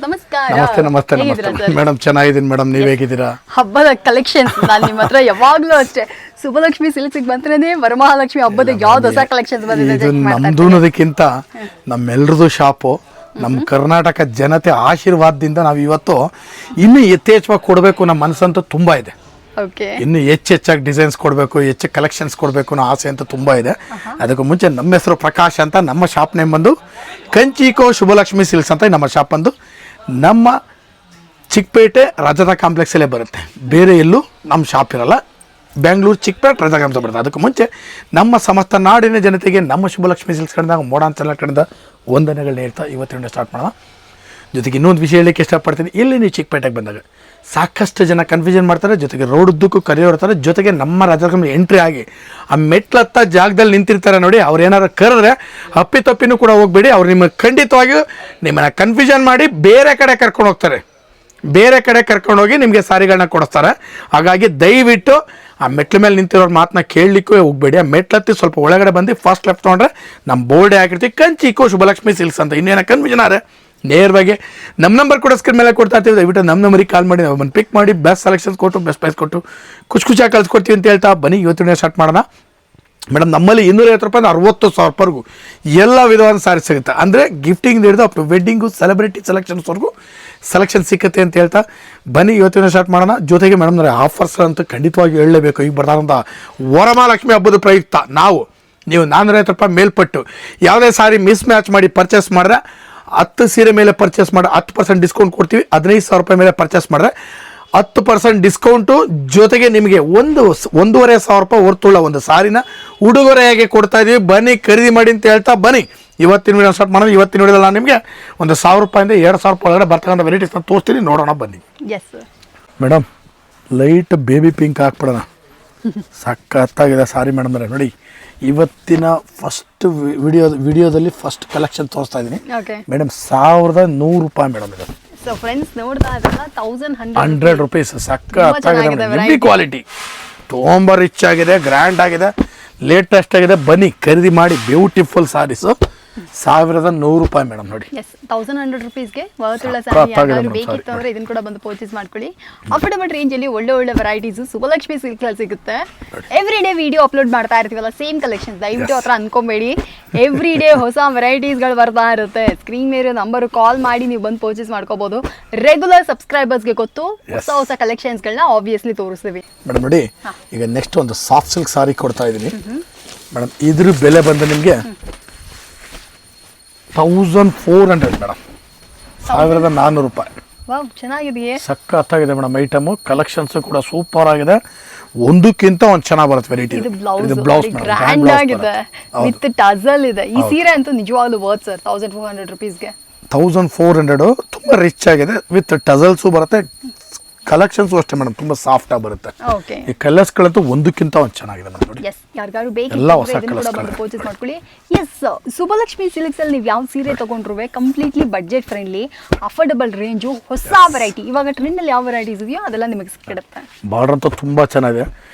ನಮಸ್ಕಾರ. ನಮಸ್ತೆ ಮೇಡಮ್, ಚೆನ್ನಾಗಿದ್ದೀನಿ ಮೇಡಮ್, ನೀವ್ ಹೇಗಿದ್ದೀರಾ? ಹಬ್ಬದ ಕಲೆಕ್ಷನ್ಸ್ ನಾನು ನಿಮ್ಮ ಹತ್ರ ಯಾವಾಗ್ಲೂ ಅಷ್ಟೇ ಸುಬ್ಬಲಕ್ಷ್ಮಿ ಸಿಲ್ಕ್ಸ್ ಬಂದ್ರೆ ವರಮಹಾಲಕ್ಷ್ಮಿ ಹಬ್ಬದ ಯಾವ್ದು ಹೊಸ ಕಲೆಕ್ಷನ್ಸ್ ಬಂದಿದೆ ಇದು ನಮ್ದು ಅನ್ನೋದಕ್ಕಿಂತ ನಮ್ಮೆಲ್ಲರದು ಶಾಪು, ನಮ್ಮ ಕರ್ನಾಟಕ ಜನತೆ ಆಶೀರ್ವಾದದಿಂದ ನಾವು ಇವತ್ತು ಇನ್ನೂ ಯಥೇಚ್ಛವಾಗಿ ಕೊಡಬೇಕು. ನಮ್ಮ ಮನಸ್ಸಂತೂ ತುಂಬ ಇದೆ. ಇನ್ನು ಹೆಚ್ಚಾಗಿ ಡಿಸೈನ್ಸ್ ಕೊಡಬೇಕು, ಹೆಚ್ಚು ಕಲೆಕ್ಷನ್ಸ್ ಕೊಡಬೇಕು ಅನ್ನೋ ಆಸೆ ಅಂತ ತುಂಬ ಇದೆ. ಅದಕ್ಕೂ ಮುಂಚೆ ನಮ್ಮ ಹೆಸರು ಪ್ರಕಾಶ್ ಅಂತ, ನಮ್ಮ ಶಾಪ್ ನೇಮ್ ಬಂದು ಕಂಚಿಕೋ ಶುಭಲಕ್ಷ್ಮಿ ಸಿಲ್ಕ್ಸ್ ಅಂತ ನಮ್ಮ ಶಾಪ್ ಬಂದು ನಮ್ಮ ಚಿಕ್ಕಪೇಟೆ ರಜತಾ ಕಾಂಪ್ಲೆಕ್ಸಲ್ಲೇ ಬರುತ್ತೆ. ಬೇರೆ ಎಲ್ಲೂ ನಮ್ಮ ಶಾಪ್ ಇರಲ್ಲ. ಬೆಂಗಳೂರು ಚಿಕ್ಕಪೇಟೆ ರಜತಾ ಕಾಂಪ್ಲೆಕ್ಸ್ ಬರುತ್ತೆ. ಅದಕ್ಕೂ ಮುಂಚೆ ನಮ್ಮ ಸಮಸ್ತ ನಾಡಿನ ಜನತೆಗೆ ನಮ್ಮ ಶುಭಲಕ್ಷ್ಮಿ ಸಿಲ್ಕ್ಸ್ ಕಡೆಯಿಂದ ಮೋಡಾಂಚಲ ಕಡೆಯಿಂದ ವಂದನೆಗಳನ್ನ ಹೇಳ್ತಾ ಇವತ್ತಿನ ಸ್ಟಾರ್ಟ್ ಮಾಡೋಣ. ಜೊತೆಗೆ ಇನ್ನೊಂದು ವಿಷಯ ಹೇಳಲಿಕ್ಕೆ ಇಷ್ಟಪಡ್ತೀನಿ. ಇಲ್ಲಿ ನೀವು ಚಿಕ್ಕಪೇಟೆಗೆ ಬಂದಾಗ ಸಾಕಷ್ಟು ಜನ ಕನ್ಫ್ಯೂಷನ್ ಮಾಡ್ತಾರೆ, ಜೊತೆಗೆ ರೋಡ್ ಉದ್ದಕ್ಕೂ ಕರೆಯೋರ್ತಾರೆ, ಜೊತೆಗೆ ನಮ್ಮ ರಾಜಕಾರಣ ಎಂಟ್ರಿ ಆಗಿ ಆ ಮೆಟ್ಲತ್ತ ಜಾಗದಲ್ಲಿ ನಿಂತಿರ್ತಾರೆ ನೋಡಿ, ಅವ್ರು ಏನಾದ್ರು ಕರೆದ್ರೆ ಅಪ್ಪಿತಪ್ಪಿನೂ ಕೂಡ ಹೋಗಬೇಡಿ. ಅವ್ರು ನಿಮಗೆ ಖಂಡಿತವಾಗಿಯೂ ನಿಮ್ಮನ್ನು ಕನ್ಫ್ಯೂಷನ್ ಮಾಡಿ ಬೇರೆ ಕಡೆ ಕರ್ಕೊಂಡು ಹೋಗ್ತಾರೆ. ಬೇರೆ ಕಡೆ ಕರ್ಕೊಂಡೋಗಿ ನಿಮಗೆ ಸಾರಿಗಳನ್ನ ಕೊಡಿಸ್ತಾರೆ. ಹಾಗಾಗಿ ದಯವಿಟ್ಟು ಆ ಮೆಟ್ಲ ಮೇಲೆ ನಿಂತಿರೋರ ಮಾತನ್ನ ಕೇಳಲಿಕ್ಕೂ ಹೋಗಬೇಡಿ. ಆ ಮೆಟ್ಲತ್ತಿ ಸ್ವಲ್ಪ ಒಳಗಡೆ ಬಂದು ಫಸ್ಟ್ ಲೆಫ್ಟ್ ತೊಗೊಂಡ್ರೆ ನಮ್ಮ ಬೋರ್ಡೇ ಆಗಿರ್ತೀವಿ ಕಂಚಿಕೋ ಶುಭಲಕ್ಷ್ಮಿ ಸಿಲ್ಕ್ಸ್ ಅಂತ. ಇನ್ನೇನ ಕನ್ಫ್ಯೂಷನ್ ಆದರೆ ನೇರವಾಗಿ ನಮ್ಮ ನಂಬರ್ ಕೂಡ ಸ್ಕ್ರೀನ್ ಮೇಲೆ ಕೊಡ್ತಾ ಇರ್ತೀವಿ. ದಯವಿಟ್ಟು ನಮ್ಮ ನಂಬರಿಗೆ ಕಾಲ್ ಮಾಡಿ ನಾವು ಪಿಕ್ ಮಾಡಿ ಬೆಸ್ಟ್ ಸೆಲೆಕ್ಷನ್ಸ್ ಕೊಟ್ಟು ಬೆಸ್ಟ್ ಪ್ರೈಸ್ ಕೊಟ್ಟು ಖುಷಿಯಾಗಿ ಕಳಿಸ್ಕೊಡ್ತೀವಿ ಅಂತ ಹೇಳ್ತಾ ಬನ್ನಿ ಇವತ್ತಿನ ಸ್ಟಾರ್ಟ್ ಮಾಡೋಣ. ಮೇಡಮ್, ನಮ್ಮಲ್ಲಿ 250 ರೂಪಾಯಿಂದ 60,000 ಎಲ್ಲ ವಿಧವಾದ ಸಾರಿ ಸಿಗುತ್ತೆ. ಅಂದರೆ ಗಿಫ್ಟಿಂಗ್ ಹಿಡಿದು ಅಪ್ ಟು ವೆಡ್ಡಿಂಗು ಸೆಲೆಬ್ರಿಟಿ ಸೆಲೆಕ್ಷನ್ಸ್ವರೆಗೂ ಸೆಲೆಕ್ಷನ್ ಸಿಗುತ್ತೆ ಅಂತ ಹೇಳ್ತಾ ಬನ್ನಿ ಇವತ್ತಿನ ಸ್ಟಾರ್ಟ್ ಮಾಡೋಣ. ಜೊತೆಗೆ ಮೇಡಮ್ ಆಫರ್ಸ್ ಅಂತೂ ಖಂಡಿತವಾಗಿ ಹೇಳಲೇಬೇಕು. ಈಗ ಬರ್ತಾರಂಥ ವರಮಹಾಲಕ್ಷ್ಮಿ ಹಬ್ಬದ ಪ್ರಯುಕ್ತ ನೀವು 450 ರೂಪಾಯಿ ಮೇಲ್ಪಟ್ಟು ಯಾವುದೇ ಸಾರಿ ಮಿಸ್ ಮ್ಯಾಚ್ ಮಾಡಿ ಪರ್ಚೇಸ್ ಮಾಡಿದ್ರೆ 10 ಸೀರೆ ಮೇಲೆ ಪರ್ಚೇಸ್ ಮಾಡಿ 10% ಡಿಸ್ಕೌಂಟ್ ಕೊಡ್ತೀವಿ. 15,000 ರೂಪಾಯಿ ಮೇಲೆ ಪರ್ಚೇಸ್ ಮಾಡಿದ್ರೆ 10% ಡಿಸ್ಕೌಂಟು, ಜೊತೆಗೆ ನಿಮಗೆ 1,500 ರೂಪಾಯಿ ಹೊರ್ತುಳ್ಳ ಒಂದು ಸಾರಿನ ಉಡುಗೊರೆಯಾಗಿ ಕೊಡ್ತಾ ಇದೀವಿ. ಬನ್ನಿ ಖರೀದಿ ಮಾಡಿ ಅಂತ ಹೇಳ್ತಾ ಬನ್ನಿ ಇವತ್ತಿನ ವಿಡಿಯೋ ಸ್ಟಾರ್ಟ್ ಮಾಡೋದು. ಇವತ್ತಿನ ವಿಡಿಯೋದಲ್ಲಿ ನಾನು ನಿಮಗೆ 1,000 ರೂಪಾಯಿಂದ 2,000 ರೂಪಾಯಿ ಒಳಗಡೆ ಬರ್ತಕ್ಕಂಥ ವೆರೈಟೀಸ್ನ ತೋರಿಸ್ತೀನಿ, ನೋಡೋಣ ಬನ್ನಿ. ಮೇಡಮ್, ಲೈಟ್ ಬೇಬಿ ಪಿಂಕ್ ಹಾಕ್ಬಿಡೋಣ. ಸಖತ್ತಾಗಿದೆ ಸಾರಿ ಮೇಡಮ್. ನೋಡಿ, ಇವತ್ತಿನ ಫಸ್ಟ್ ವಿಡಿಯೋದಲ್ಲಿ ಫಸ್ಟ್ ಕಲೆಕ್ಷನ್ ತೋರಿಸ್ತಾ ಇದ್ದೀನಿ ಮೇಡಮ್. 1,100 ರೂಪಾಯಿ ಮೇಡಮ್. ಇದು $100 ರೂಪೀಸ್. ಸಖತ್ತಾಗಿದೆ, ಹೆವಿ ಕ್ವಾಲಿಟಿ, ತುಂಬ ರಿಚ್ ಆಗಿದೆ, ಗ್ರ್ಯಾಂಡ್ ಆಗಿದೆ, ಲೇಟೆಸ್ಟ್ ಆಗಿದೆ. ಬನ್ನಿ ಖರೀದಿ ಮಾಡಿ. ಬ್ಯೂಟಿಫುಲ್ ಸಾರೀಸು 1,100 ರೂಪಾಯಿ ಮೇಡಮ್. ನೋಡಿ, 1,100 ರೂಪೀಸ್ಗೆ ವರ್ತುಳ್ಳ ಸಾರಿ ಬೇಕಿತ್ತು ಅಂದ್ರೆ ಇದನ್ನ ಕೂಡ ಬಂದು ಪರ್ಚೇಸ್ ಮಾಡ್ಕೊಳ್ಳಿ. ಅಫೋರ್ಡಬಲ್ ರೇಂಜ್ ಅಲ್ಲಿ ಒಳ್ಳೆ ವೆರೈಟೀಸ್ ಸುಬ್ಬಲಕ್ಷ್ಮಿ ಸಿಲ್ಕ್ ಅಲ್ಲಿ ಸಿಗುತ್ತೆ. ಎವ್ರಿ ಡೇ ವಿಡಿಯೋ ಅಪ್ಲೋಡ್ ಮಾಡ್ತಾ ಇರ್ತೀವಲ್ಲ, ಸೇಮ್ ಕಲೆಕ್ಷನ್. ದಯವಿಟ್ಟು ಹತ್ರ ಅನ್ಕೊಂಬೇಡಿ, ಎವ್ರಿ ಡೇ ಹೊಸ ವೆರೈಟೀಸ್ಗಳು ಬರ್ತಾ ಇರುತ್ತೆ. ಸ್ಕ್ರೀನ್ ಮೇಲೆ ನಂಬರ್ ಕಾಲ್ ಮಾಡಿ ನೀವು ಬಂದು ಪರ್ಚೇಸ್ ಮಾಡ್ಕೋಬಹುದು. ರೆಗ್ಯುಲರ್ ಸಬ್ಸ್ಕ್ರೈಬರ್ಸ್ಗೆ ಗೊತ್ತು ಹೊಸ ಕಲೆಕ್ಷನ್ಸ್ಗಳನ್ನ ಆಬ್ವಿಯಸ್ಲಿ ತೋರಿಸ್ತೀವಿ. ಮೇಡಮ್ ನೋಡಿ, ಈಗ ನೆಕ್ಸ್ಟ್ ಒಂದು ಸಾಫ್ಟ್ ಸಿಲ್ಕ್ ಸಾರಿ ಕೊಡ್ತಾ ಇದ್ದೀನಿ ಮೇಡಮ್. ಇದ್ರ ಬೆಲೆ ಬಂದು ನಿಮಗೆ 1,400 ಮೇಡಮ್. 1,400 ರೂಪಾಯಿ. ಚೆನ್ನಾಗಿದೆಯೇ? ಸಖತ್ತಾಗಿದೆ ಮೇಡಮ್. ಐಟಮು ಕಲೆಕ್ಷನ್ಸ್ ಕೂಡ ಸೂಪರ್ ಆಗಿದೆ. ಒಂದಕ್ಕಿಂತ ಒಂದು ಚೆನ್ನಾಗಿ ಬರುತ್ತೆ ವೆರೈಟಿ. ಇದು ಬ್ಲೌಸ್ ಗ್ರ್ಯಾಂಡ್ ಆಗಿದೆ, ವಿತ್ ಟಜಲ್ ಇದೆ. ಈ ಸೀರೆ ಅಂತೂ ನಿಜವಾಗ್ಲೂ ವರ್ತ್ ಸರ್. 1,400 ರೂಪೀಸ್ಗೆ 1,400 ತುಂಬ ರಿಚ್ ಆಗಿದೆ. ವಿತ್ ಟಜಲ್ಸು ಬರುತ್ತೆ. ಕಲೆಕ್ಷನ್ಸ್ ಅಷ್ಟೇ ಮೇಡಮ್, ತುಂಬಾ ಸಾಫ್ಟ್ ಆಗಿ ಬರುತ್ತೆ. ಈ ಕಲರ್ಸ್ಗಳಂತೂ ಒಂದಕ್ಕಿಂತ ಒಂದು ಚೆನ್ನಾಗಿದೆ ಮೇಡಮ್. ನೋಡಿ, ಯಾರಿಗಾರು ಬೇಕಿದ್ರೆ ಪರ್ಚೇಸ್ ಮಾಡ್ಕೊಳ್ಳಿ. ಸುಬ್ಬಲಕ್ಷ್ಮಿ ಸಿಲ್ಕ್ಸ್ ಅಲ್ಲಿ ನೀವು ಯಾವ ಸೀರೆ ತಗೊಂಡ್ರು completely budget friendly, affordable range, ಹೊಸ ವೆರೈಟಿ. ಇವಾಗ ಟ್ರೆಂಡ್ ಅಲ್ಲಿ ಯಾವ ವೆರೈಟೀಸ್ ಇದೆಯೋ ಅದೆಲ್ಲ ನಿಮಗೆ ಸಿಗುತ್ತೆ. ಬಾರ್ಡರ್ ಅಂತೂ ತುಂಬಾ ಚೆನ್ನಾಗಿದೆ.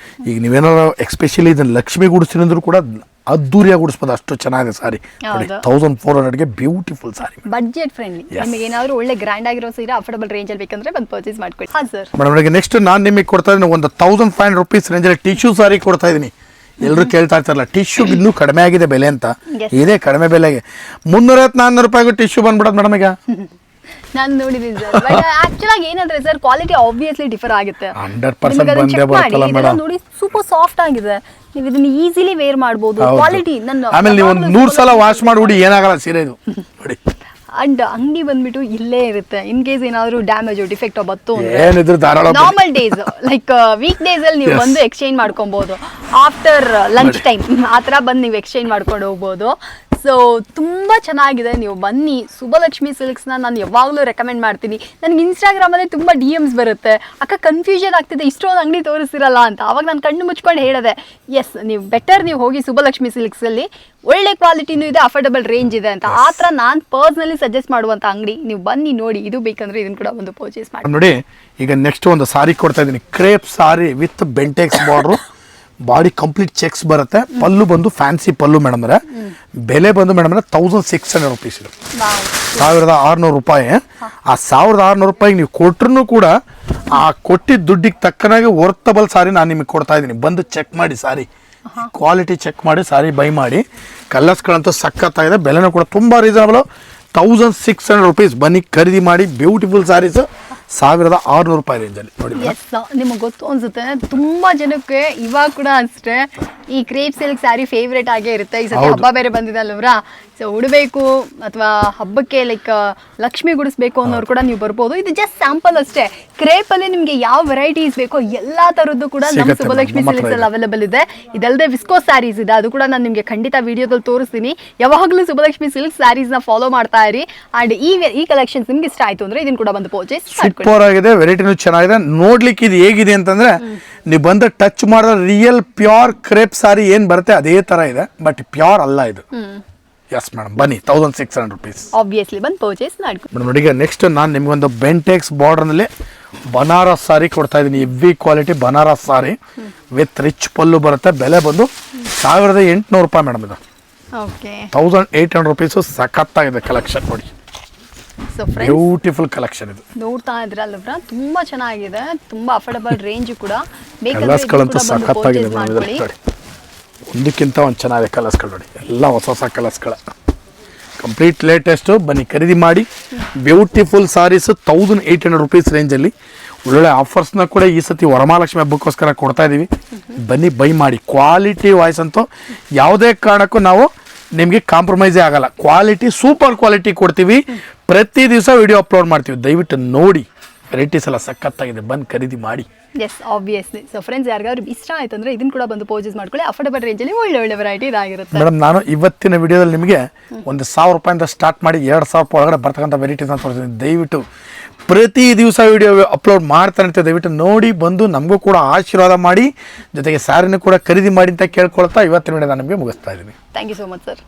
ಈಗ ನೀವೇನಾದ್ರು ಎಸ್ಪೆಷಲಿ ಇದನ್ನ ಲಕ್ಷ್ಮಿ ಗುಡಿಸ್ತೀನಿ ಅಂದ್ರೂ ಕೂಡ ಅದ್ದೂರಿಯಾಗಿ ಗುಡಿಸ್ಬೋದು, ಅಷ್ಟು ಚೆನ್ನಾಗಿದೆ ಸಾರಿ. 1,400ಗೆ ಬ್ಯೂಟಿಫುಲ್ ಸಾರಿ, ಬಡ್ಜೆಟ್ ಫ್ರೆಂಡ್ಲಿ. ನಿಮಗೆ ಏನಾದ್ರು ಒಳ್ಳೆ ಗ್ರ್ಯಾಂಡ್ ಆಗಿರೋ ಸೀರೆ ಅಫೋರ್ಡಬಲ್ ರೇಂಜ್ ಅಲ್ಲಿ ಬೇಕಂದ್ರೆ ಬಂದು ಪರ್ಚೇಸ್ ಮಾಡ್ಕೊಳ್ಳಿ. ಹಾ ಸರ್ ಮೇಡಮ್, ನೆಕ್ಸ್ಟ್ ನಾನು ನಿಮಗೆ ಕೊಡ್ತಾ ಇದ್ದೀನಿ ಒಂದು 1,500 ರೂಪೀಸ್ ರೇಂಜಲ್ಲಿ ಟಿಶ್ಯೂ ಸಾರಿ ಕೊಡ್ತಾ ಇದ್ದೀನಿ. ಎಲ್ಲರೂ ಕೇಳ್ತಾ ಇರ್ತಾರಲ್ಲ ಟಿಶ್ಯೂ ಇನ್ನೂ ಕಡಿಮೆ ಆಗಿದೆ ಬೆಲೆ ಅಂತ. ಇದೇ ಕಡಿಮೆ ಬೆಲೆಗೆ 350-400 ರೂಪಾಯಿಗೂ ಟಿಶ್ಯೂ ಬಂದ್ಬಿಡೋದು ಮೇಡಮ್. ಈಗ ನಾನು ನೋಡಿದ್ದೀನಿ ಸರ್. ಬಟ್ ಆಕ್ಚುಲಿ ಏನಂದ್ರೆ ಸರ್, ಕ್ವಾಲಿಟಿ ಆಬ್ವಿಯಸ್ಲಿ ಡಿಫರ್ ಆಗುತ್ತೆ. 100% ಬಂದೇ ಬರುತ್ತಲ್ಲ ಮೇಡಮ್. ನೋಡಿ, ಸೂಪರ್ ಸಾಫ್ಟ್ ಆಗಿದೆ. ನೀವು ಇದನ್ನ ಈಸಿಲಿ ವೇರ್ ಮಾಡಬಹುದು. ಕ್ವಾಲಿಟಿ ಆಮೇಲೆ ನೀವು ಒಂದು 100 ಸಲ ವಾಶ್ ಮಾಡಿ ಏನಾಗಲ್ಲ ಸೀರೆ ಇದು. ನೋಡಿ, ಅಂಡ್ ಅಂಗಡಿ ಬಂದ್ಬಿಟ್ಟು ಇಲ್ಲೇ ಇರುತ್ತೆ. ಇನ್ ಕೇಸ್ ಏನಾದ್ರು ಡ್ಯಾಮೇಜ್ ಡಿಫೆಕ್ಟ್ ಬತ್ತು normal days like week days ಅಲ್ಲಿ ನೀವು ಬಂದು ಎಕ್ಸ್ಚೇಂಜ್ ಮಾಡ್ಕೊಬಹುದು. ಆಫ್ಟರ್ ಲಂಚ್ ಟೈಮ್ ಆ ಥರ ಬಂದು ನೀವು ಎಕ್ಸ್ಚೇಂಜ್ ಮಾಡ್ಕೊಂಡು ಹೋಗ್ಬೋದು. ಸೊ ತುಂಬ ಚೆನ್ನಾಗಿದೆ. ನೀವು ಬನ್ನಿ. ಸುಬ್ಬಲಕ್ಷ್ಮಿ ಸಿಲ್ಕ್ಸ್ನ ನಾನು ಯಾವಾಗಲೂ ರೆಕಮೆಂಡ್ ಮಾಡ್ತೀನಿ. ನನಗೆ ಇನ್ಸ್ಟಾಗ್ರಾಮಲ್ಲಿ ತುಂಬ DMs ಬರುತ್ತೆ, ಅಕ್ಕ ಕನ್ಫ್ಯೂಷನ್ ಆಗ್ತಿದೆ ಇಷ್ಟೊಂದು ಅಂಗಡಿ ತೋರಿಸ್ತಿರಲ್ಲ ಅಂತ. ಅವಾಗ ನಾನು ಕಣ್ಣು ಮುಚ್ಕೊಂಡು ಹೇಳಿದೆ, ಎಸ್ ನೀವು ಬೆಟರ್ ನೀವು ಹೋಗಿ ಸುಬ್ಬಲಕ್ಷ್ಮಿ ಸಿಲ್ಕ್ಸಲ್ಲಿ ಒಳ್ಳೆ ಕ್ವಾಲಿಟಿನೂ ಇದೆ, ಅಫೋರ್ಡಬಲ್ ರೇಂಜ್ ಇದೆ ಅಂತ. ಆ ಥರ ನಾನು ಪರ್ಸ್ನಲಿ ಸಜೆಸ್ಟ್ ಮಾಡುವಂಥ ಅಂಗಡಿ. ನೀವು ಬನ್ನಿ ನೋಡಿ. ಇದು ಬೇಕಂದ್ರೆ ಇದನ್ನು ಕೂಡ ಒಂದು ಪರ್ಚೇಸ್ ಮಾಡಿ ನೋಡಿ. ಈಗ ನೆಕ್ಸ್ಟ್ ಒಂದು ಸಾರಿ ಕೊಡ್ತಾ ಇದ್ದೀನಿ, crepe sorry with Bentex border, body complete cheques ಬರುತ್ತೆ. ಪಲ್ಲು ಬಂದು ಫ್ಯಾನ್ಸಿ ಪಲ್ಲು ಮೇಡಮ್ ಅವರೇ. ಬೆಲೆ ಬಂದು ಮೇಡಮ್ ಅವರೇ 1600 ರುಪೀಸ್ ಇದು. 1600 ರೂಪಾಯಿ. ಆ 1600 ರೂಪಾಯಿಗೆ ನೀವು ಕೊಟ್ರು ಕೂಡ ಆ ಕೊಟ್ಟಿದ್ದ ದುಡ್ಡಿಗೆ ತಕ್ಕನಾಗಿ ವರ್ತಬಲ್ ಸಾರಿ ನಾನು ನಿಮಗೆ ಕೊಡ್ತಾ ಇದ್ದೀನಿ. ಬಂದು ಚೆಕ್ ಮಾಡಿ ಸಾರಿ ಕ್ವಾಲಿಟಿ ಚೆಕ್ ಮಾಡಿ ಸಾರಿ ಬೈ ಮಾಡಿ. ಕಲರ್ಸ್ಗಳಂತೂ ಸಖತ್ತಾಗಿದೆ. ಬೆಲೆನೂ ಕೂಡ ತುಂಬ ರೀಸನಬಲ್. 1600 ರುಪೀಸ್. ಬನ್ನಿ ಖರೀದಿ ಮಾಡಿ. ಬ್ಯೂಟಿಫುಲ್ ಸಾರೀಸ್ 1600 ರೂಪಾಯಿ ರೇಂಜಲ್ಲಿ ನೋಡಿ. ನಿಮಗೆ ಗೊತ್ತು ಅನ್ಸುತ್ತೆ ತುಂಬಾ ಜನಕ್ಕೆ ಇವಾಗ ಕೂಡ ಅಷ್ಟೇ ಈ ಕ್ರೇಪ್ ಸಿಲ್ಕ್ ಸ್ಯಾರಿ ಫೇವ್ರೇಟ್ ಆಗೇ ಇರುತ್ತೆ. ಈ ಸತಿ ಹಬ್ಬ ಬೇರೆ ಬಂದಿದೆ ಅಲ್ವರಾ, ಸೊ ಉಡಬೇಕು ಅಥವಾ ಹಬ್ಬಕ್ಕೆ ಲೈಕ್ ಲಕ್ಷ್ಮಿ ಗುಡಿಸ್ಬೇಕು ಅನ್ನೋರು ಕೂಡ ನೀವು ಬರ್ಬೋದು. ಇದು ಜಸ್ಟ್ ಸ್ಯಾಂಪಲ್ ಅಷ್ಟೇ. ಕ್ರೇಪ್ ಅಲ್ಲಿ ನಿಮ್ಗೆ ಯಾವ ವೆರೈಟೀಸ್ ಬೇಕೋ ಎಲ್ಲಾ ತರದ್ದು ಕೂಡ ನಮ್ಮ ಸುಬ್ಬಲಕ್ಷ್ಮಿ ಸಿಲ್ಕ್ಸ್ ಅಲ್ಲಿ ಅವೈಲೇಬಲ್ ಇದೆ. ಇದಲ್ಲದೆ ವಿಸ್ಕೋಸ್ ಸ್ಯಾರೀಸ್ ಇದೆ, ಅದು ಕೂಡ ನಾನು ನಿಮ್ಗೆ ಖಂಡಿತ ವಿಡಿಯೋದಲ್ಲಿ ತೋರಿಸ್ತೀನಿ. ಯಾವಾಗಲೂ ಸುಬ್ಬಲಕ್ಷ್ಮಿ ಸಿಲ್ಕ್ ಸ್ಯಾರೀಸ್ ನ ಫಾಲೋ ಮಾಡ್ತಾ ಇರಿ. ಅಂಡ್ ಈ ಕಲೆಕ್ಷನ್ಸ್ ನಿಮ್ಗೆ ಇಷ್ಟ ಆಯ್ತು ಅಂದ್ರೆ ಇದನ್ನ ಕೂಡ ಬಂದು ಪರ್ಚೇಸ್ ಸೂಪರ್ ಆಗಿದೆ. ವೆರೈಟಿನೂ ಚೆನ್ನಾಗಿದೆ. ನೋಡ್ಲಿಕ್ಕೆ ಇದು ಹೇಗಿದೆ ಅಂತಂದ್ರೆ ನೀವು ಬಂದು ಟಚ್ ಮಾಡಿದ್ರೆ ರಿಯಲ್ ಪ್ಯೂರ್ ಕ್ರೇಪ್ ಸಾರಿ ಏನ್ ಬರುತ್ತೆ ಅದೇ ತರ ಇದೆ, ಬಟ್ ಪ್ಯೂರ್ ಅಲ್ಲ ಇದು. ಎಸ್ ಮೇಡಮ್ ಬನ್ನಿ. 1600 ರುಪೀಸ್ ಆಬ್ವಿಯಸ್ಲಿ ಬಂದು ಪರ್ಚೇಸ್ ಮಾಡ್ಕೊಂಡು ಮೇಡಮ್. ನೋಡಿ ನೆಕ್ಸ್ಟ್ ನಾನು ನಿಮ್ಗೊಂದು ಬೆಂಟೆಕ್ಸ್ ಬಾರ್ಡರ್ನಲ್ಲಿ ಬನಾರಸ್ ಸಾರಿ ಕೊಡ್ತಾ ಇದ್ದೀನಿ. Heavy quality Banaras sari with rich pallu ಬರುತ್ತೆ. ಬೆಲೆ ಬಂದು 1800 ರೂಪಾಯಿ ಮೇಡಮ್. ಇದು 1800 ರುಪೀಸು. ಸಖತ್ತಾಗಿದೆ ಕಲೆಕ್ಷನ್ ನೋಡಿ. ಸೊ ಬ್ಯೂಟಿಫುಲ್ ಕಲೆಕ್ಷನ್ ಇದು. ನೋಡ್ತಾ ಇದ್ರಲ್ವ ತುಂಬಾ ಚೆನ್ನಾಗಿದೆ. ತುಂಬಾ ಅಫೋರ್ಡಬಲ್ ರೇಂಜ್ ಕೂಡ. ಕಲರ್ಸ್ಗಳಂತೂ ಸಖತ್ತಾಗಿದೆ ಮೇಡಮ್. ನೋಡಿ ಒಂದಕ್ಕಿಂತ ಒಂದು ಚೆನ್ನಾಗಿದೆ ಕಲರ್ಸ್ಗಳು ನೋಡಿ. ಎಲ್ಲ ಹೊಸ ಹೊಸ ಕಲರ್ಸ್ಗಳ ಕಂಪ್ಲೀಟ್ ಲೇಟೆಸ್ಟು. ಬನ್ನಿ ಖರೀದಿ ಮಾಡಿ. ಬ್ಯೂಟಿಫುಲ್ ಸಾರೀಸ್ 1800 ರುಪೀಸ್ ರೇಂಜಲ್ಲಿ ಒಳ್ಳೊಳ್ಳೆ ಆಫರ್ಸ್ನ ಕೂಡ ಈ ಸತಿ ವರಮಹಾಲಕ್ಷ್ಮಿ ಹಬ್ಬಕ್ಕೋಸ್ಕರ ಕೊಡ್ತಾ ಇದ್ದೀವಿ. ಬನ್ನಿ ಬೈ ಮಾಡಿ. ಕ್ವಾಲಿಟಿ ವಾಯ್ಸ್ ಅಂತೂ ಯಾವುದೇ ಕಾರಣಕ್ಕೂ ನಾವು ನಿಮಗೆ ಕಾಂಪ್ರಮೈಸೇ ಆಗಲ್ಲ. ಕ್ವಾಲಿಟಿ ಸೂಪರ್ ಕ್ವಾಲಿಟಿ ಕೊಡ್ತೀವಿ. ಪ್ರತಿ ದಿವಸ ವಿಡಿಯೋ ಅಪ್ಲೋಡ್ ಮಾಡ್ತೀವಿ. ದಯವಿಟ್ಟು ನೋಡಿ. ವೆರೈಟೀಸ್ ಎಲ್ಲ ಸಖತ್ತಾಗಿದೆ. ಬಂದು ಖರೀದಿ ಮಾಡಿ. Yes obviously. ಸೊ ಫ್ರೆಂಡ್ಸ್ ಯಾರಿಗಾದ್ರು ಇಷ್ಟ ಆಯ್ತು ಅಂದ್ರೆ ಇದನ್ನ ಕೂಡ ಬಂದು ಪರ್ಚೇಸ್ ಮಾಡ್ಕೊಳ್ಳಿ. ಅಫೋರ್ಡಬಲ್ ರೇಂಜಲ್ಲಿ ಒಳ್ಳೆ ಒಳ್ಳೆ ವೆರೈಟಿ ಇದಾಗಿರುತ್ತೆ. ಮೇಡಮ್ ನಾನು ಇವತ್ತಿನ ವಿಡಿಯೋದಲ್ಲಿ ನಿಮಗೆ 1000 ರೂಪಾಯಿಂದ ಸ್ಟಾರ್ಟ್ ಮಾಡಿ 2000 ರೂಪಾಯಿ ಒಳಗಡೆ ಬರ್ತಕ್ಕಂಥ ವೆರೈಟೀಸ್ನ ತೋರಿಸ್ತೀನಿ. ದಯವಿಟ್ಟು ಪ್ರತಿ ದಿವಸ ವಿಡಿಯೋ ಅಪ್ಲೋಡ್ ಮಾಡ್ತಾನೆ ಇರ್ತೀವಿ. ದಯವಿಟ್ಟು ನೋಡಿ ಬಂದು ನಮಗೂ ಕೂಡ ಆಶೀರ್ವಾದ ಮಾಡಿ, ಜೊತೆಗೆ ಸ್ಯಾರಿನೂ ಕೂಡ ಖರೀದಿ ಮಾಡಿ ಅಂತ ಕೇಳ್ಕೊಳ್ತಾ ಇವತ್ತಿನ ವಿಡಿಯೋ ನಾನು ನಿಮಗೆ ಮುಗಿಸ್ತಾ ಇದ್ದೀನಿ. Thank you so much sir.